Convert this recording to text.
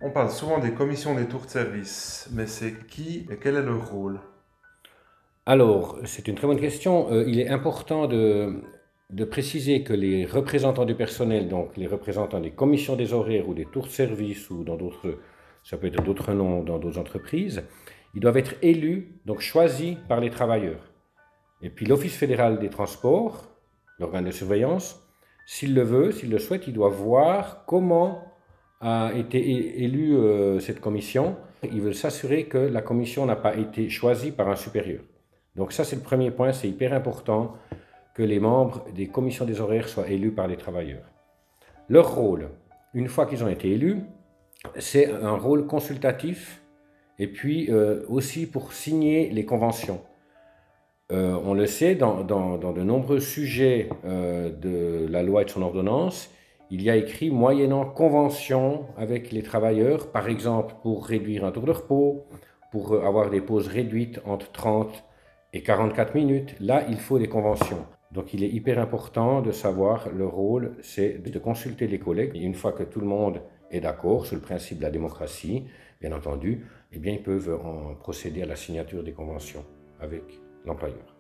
On parle souvent des commissions des tours de service, mais c'est qui et quel est leur rôle? Alors, c'est une très bonne question. Il est important de préciser que les représentants du personnel, donc les représentants des commissions des horaires ou des tours de service ou dans d'autres, ça peut être d'autres noms dans d'autres entreprises, ils doivent être élus, donc choisis par les travailleurs. Et puis l'Office fédéral des transports, l'organe de surveillance, s'il le veut, s'il le souhaite, il doit voir comment a été élue cette commission. Il veut s'assurer que la commission n'a pas été choisie par un supérieur. Donc ça, c'est le premier point, c'est hyper important que les membres des commissions des horaires soient élus par les travailleurs. Leur rôle, une fois qu'ils ont été élus, c'est un rôle consultatif et puis aussi pour signer les conventions. On le sait, dans de nombreux sujets de la loi et de son ordonnance, il y a écrit moyennant convention avec les travailleurs, par exemple pour réduire un tour de repos, pour avoir des pauses réduites entre 30 et 44 minutes. Là, il faut des conventions. Donc il est hyper important de savoir le rôle, c'est de consulter les collègues. Et une fois que tout le monde est d'accord sur le principe de la démocratie, bien entendu, eh bien, ils peuvent en procéder à la signature des conventions avec l'employeur.